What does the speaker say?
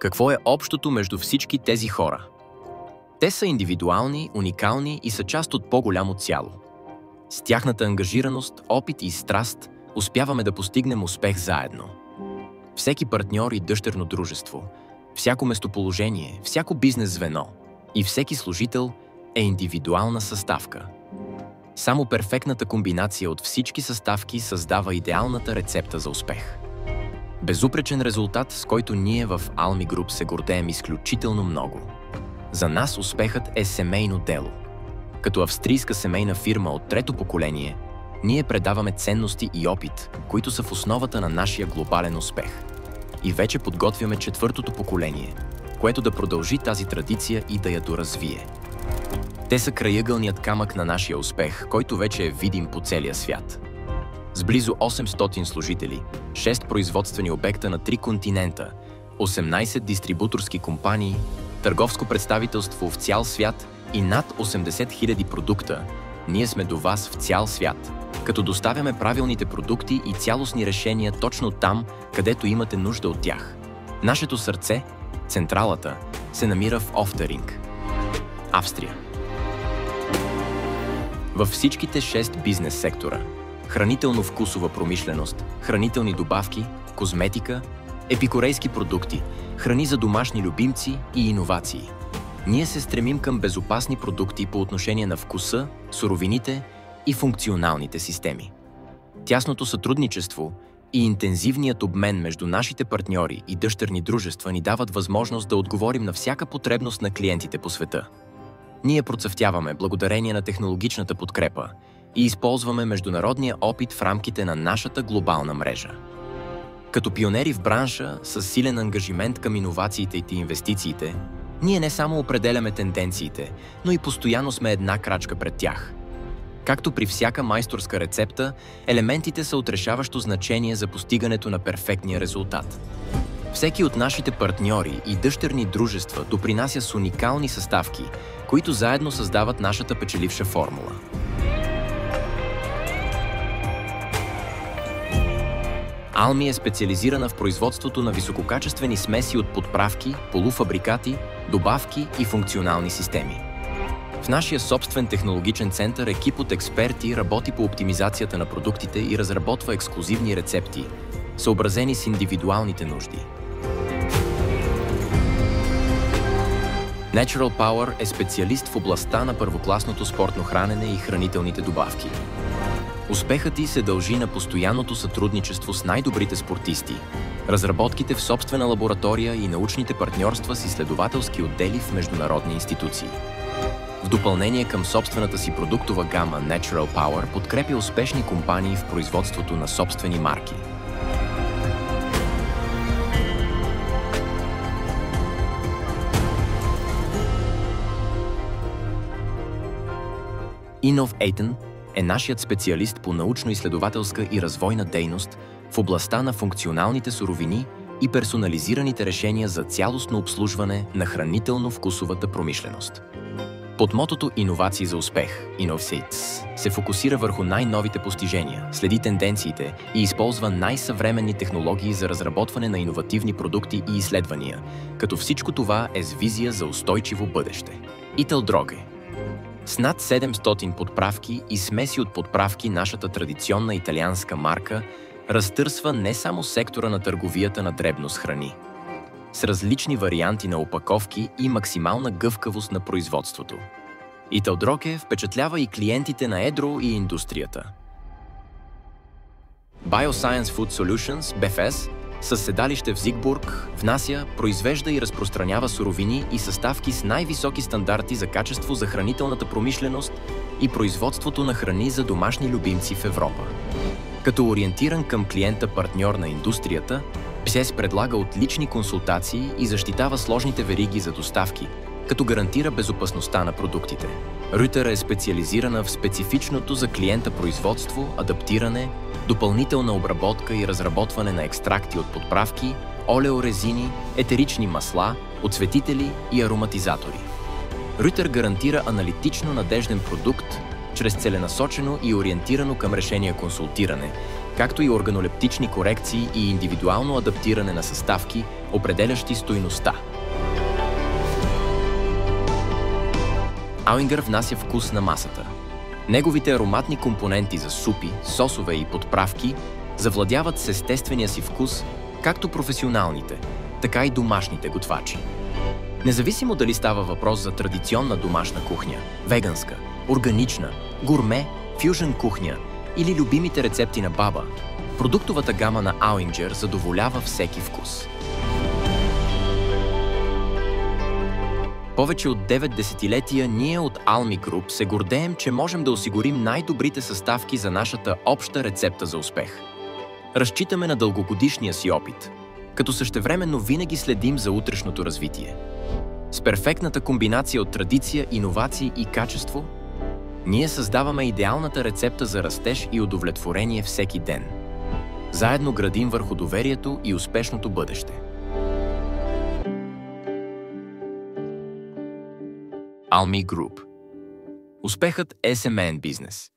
Какво е общото между всички тези хора? Те са индивидуални, уникални и са част от по-голямо цяло. С тяхната ангажираност, опит и страст успяваме да постигнем успех заедно. Всеки партньор и дъщерно дружество, всяко местоположение, всяко бизнес звено и всеки служител е индивидуална съставка. Само перфектната комбинация от всички съставки създава идеалната рецепта за успех. Безупречен резултат, с който ние в Almi Group се гордеем изключително много. За нас успехът е семейно дело. Като австрийска семейна фирма от трето поколение, ние предаваме ценности и опит, които са в основата на нашия глобален успех. И вече подготвяме четвъртото поколение, което да продължи тази традиция и да я доразвие. Те са краягълният камък на нашия успех, който вече е видим по целия свят. С близо 800 служители, 6 производствени обекта на 3 континента, 18 дистрибуторски компании, търговско представителство в цял свят и над 80 000 продукта, ние сме до вас в цял свят, като доставяме правилните продукти и цялостни решения точно там, където имате нужда от тях. Нашето сърце, централата, се намира в Офтеринг, Австрия. Във всичките 6 бизнес сектора – хранително-вкусова промишленост, хранителни добавки, козметика, епикурейски продукти, храни за домашни любимци и иновации. Ние се стремим към безопасни продукти по отношение на вкуса, суровините и функционалните системи. Тясното сътрудничество и интензивният обмен между нашите партньори и дъщерни дружества ни дават възможност да отговорим на всяка потребност на клиентите по света. Ние процъфтяваме благодарение на технологичната подкрепа и използваме международния опит в рамките на нашата глобална мрежа. Като пионери в бранша с силен ангажимент към иновациите и инвестициите, ние не само определяме тенденциите, но и постоянно сме една крачка пред тях. Както при всяка майсторска рецепта, елементите са от решаващо значение за постигането на перфектния резултат. Всеки от нашите партньори и дъщерни дружества допринася с уникални съставки, които заедно създават нашата печеливша формула. Almi е специализирана в производството на висококачествени смеси от подправки, полуфабрикати, добавки и функционални системи. В нашия собствен технологичен център екип от експерти работи по оптимизацията на продуктите и разработва ексклузивни рецепти, съобразени с индивидуалните нужди. Natural Power е специалист в областта на първокласното спортно хранене и хранителните добавки. Успехът ѝ се дължи на постоянното сътрудничество с най-добрите спортисти, разработките в собствена лаборатория и научните партньорства с изследователски отдели в международни институции. В допълнение към собствената си продуктова гама Natural Power подкрепя успешни компании в производството на собствени марки. Innovaten е нашият специалист по научно-изследователска и развойна дейност в областта на функционалните суровини и персонализираните решения за цялостно обслужване на хранително-вкусовата промишленост. Под мотото «Иновации за успех» Innovsates се фокусира върху най-новите постижения, следи тенденциите и използва най-съвременни технологии за разработване на иновативни продукти и изследвания, като всичко това е с визия за устойчиво бъдеще. Ителдроге. С над 700 подправки и смеси от подправки нашата традиционна италианска марка разтърсва не само сектора на търговията на дребно с храни, с различни варианти на опаковки и максимална гъвкавост на производството. Ителдроге впечатлява и клиентите на едро и индустрията. Bioscience Food Solutions, BFS, със седалище в Зигбург, внася, произвежда и разпространява суровини и съставки с най-високи стандарти за качество за хранителната промишленост и производството на храни за домашни любимци в Европа. Като ориентиран към клиента партньор на индустрията, ПСЕС предлага отлични консултации и защитава сложните вериги за доставки, като гарантира безопасността на продуктите. Рютер е специализирана в специфичното за клиента производство, адаптиране, допълнителна обработка и разработване на екстракти от подправки, олеорезини, етерични масла, оцветители и ароматизатори. Рютер гарантира аналитично надежден продукт чрез целенасочено и ориентирано към решение консултиране, както и органолептични корекции и индивидуално адаптиране на съставки, определящи стойността. Алингър внася вкус на масата. Неговите ароматни компоненти за супи, сосове и подправки завладяват с естествения си вкус както професионалните, така и домашните готвачи. Независимо дали става въпрос за традиционна домашна кухня, веганска, органична, гурме, фюжън кухня или любимите рецепти на баба, продуктовата гама на Алинджер задоволява всеки вкус. Повече от 9 десетилетия ние от Almi Group се гордеем, че можем да осигурим най-добрите съставки за нашата обща рецепта за успех. Разчитаме на дългогодишния си опит, като същевременно винаги следим за утрешното развитие. С перфектната комбинация от традиция, иновации и качество, ние създаваме идеалната рецепта за растеж и удовлетворение всеки ден. Заедно градим върху доверието и успешното бъдеще. Almi Group. Успехът е семеен бизнес.